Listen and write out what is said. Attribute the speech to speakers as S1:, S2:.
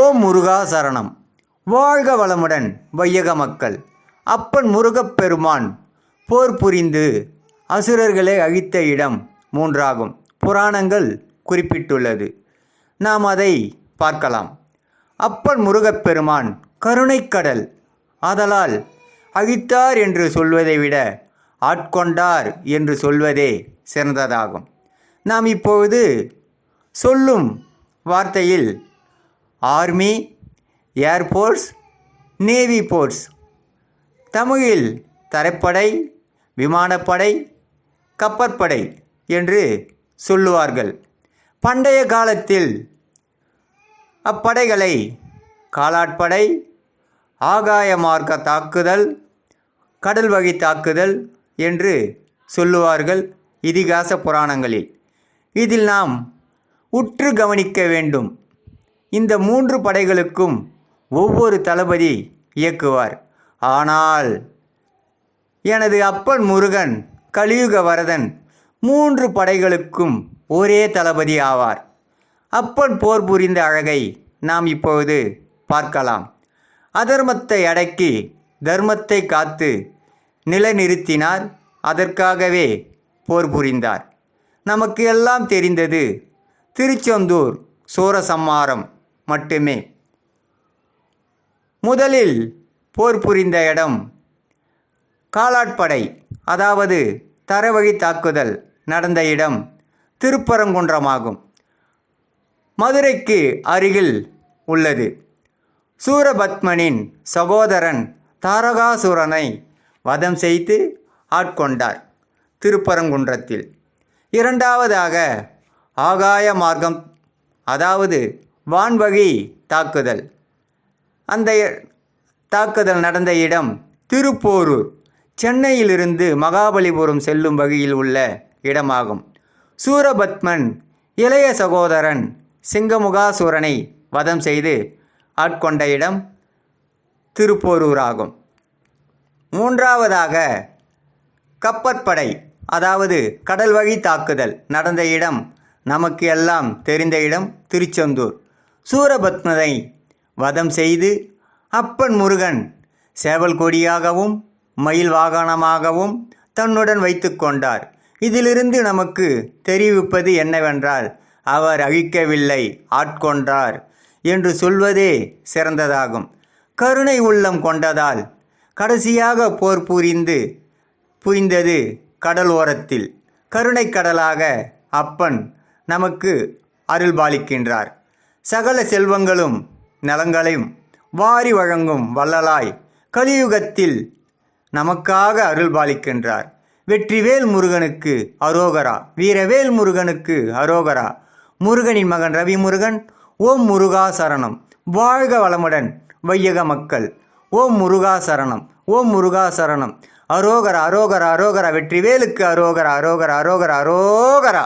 S1: ஓம் முருகா சரணம். வாழ்க வளமுடன் வையக மக்கள். அப்பன் முருகப்பெருமான் போர் புரிந்து அசுரர்களை அழித்த இடம் 3 புராணங்கள் குறிப்பிட்டுள்ளது. நாம் அதை பார்க்கலாம். அப்பன் முருகப்பெருமான் கருணைக்கடல், ஆதலால் அழித்தார் என்று சொல்வதை விட ஆட்கொண்டார் என்று சொல்வதே சிறந்ததாகும். நாம் இப்பொழுது சொல்லும் வார்த்தையில் ஆர்மி, ஏர்போர்ஸ், நேவி போர்ஸ், தமிழில் தரைப்படை, விமானப்படை, கப்பற்படை என்று சொல்லுவார்கள். பண்டைய காலத்தில் அப்படைகளை காலாட்படை, ஆகாய மார்க்க தாக்குதல், கடல் வழி தாக்குதல் என்று சொல்லுவார்கள் இதிகாச புராணங்களில். இதில் நாம் உற்று கவனிக்க வேண்டும். இந்த 3 படைகளுக்கும் ஒவ்வொரு தளபதி இயக்குவார். ஆனால் எனது அப்பன் முருகன் கலியுக வரதன் 3 படைகளுக்கும் ஒரே தளபதி ஆவார். அப்பன் போர் புரிந்த அழகை நாம் இப்பொழுது பார்க்கலாம். அதர்மத்தை அடக்கி தர்மத்தை காத்து நிலைநிறுத்தினார். அதற்காகவே போர் புரிந்தார். நமக்கு எல்லாம் தெரிந்தது திருச்செந்தூர் சூரசம்மாரம் மட்டுமே. முதலில் போர் புரிந்த இடம் காலாட்படை, அதாவது தரவழி தாக்குதல் நடந்த இடம் திருப்பரங்குன்றமாகும். மதுரைக்கு அருகில் உள்ளது. சூரபத்மனின் சகோதரன் தாரகாசுரனை வதம் செய்து ஆட்கொண்டார் திருப்பரங்குன்றத்தில். இரண்டாவதாக ஆகாய மார்க்கம், அதாவது வான்வழி தாக்குதல். அந்த தாக்குதல் நடந்த இடம் திருப்போரூர், சென்னையிலிருந்து மகாபலிபுரம் செல்லும் வழியில் உள்ள இடமாகும். சூரபத்மன் இளைய சகோதரன் சிங்கமுகாசுரனை வதம் செய்து ஆட்கொண்ட இடம் திருப்போரூராகும். மூன்றாவதாக கப்பற்படை, அதாவது கடல் வழி தாக்குதல் நடந்த இடம் நமக்கு எல்லாம் தெரிந்த இடம் திருச்செந்தூர். சூரபத்மனை வதம் செய்து அப்பன் முருகன் சேவல் கொடியாகவும் மயில் வாகனமாகவும் தன்னுடன் வைத்து கொண்டார். இதிலிருந்து நமக்கு தெரிவிப்பது என்னவென்றால், அவர் அழிக்கவில்லை, ஆட்கொண்டார் என்று சொல்வதே சிறந்ததாகும். கருணை உள்ளம் கொண்டதால் கடைசியாக போர் புரிந்தது கடல் ஓரத்தில். கருணை கடலாக அப்பன் நமக்கு அருள்பாலிக்கின்றார். சகல செல்வங்களும் நலங்களையும் வாரி வழங்கும் வள்ளலாய் கலியுகத்தில் நமக்காக அருள்பாலிக்கின்றார். வெற்றிவேல் முருகனுக்கு அரோகரா, வீரவேல் முருகனுக்கு அரோகரா. முருகனின் மகன் ரவி முருகன். ஓம் முருகா சரணம். வாழ்க வளமுடன் வையக மக்கள். ஓம் முருகா சரணம். ஓம் முருகா சரணம். அரோகரா, அரோகரா, அரோகரா. வெற்றிவேலுக்கு அரோகரா, அரோகரா, அரோகரா, அரோகரா.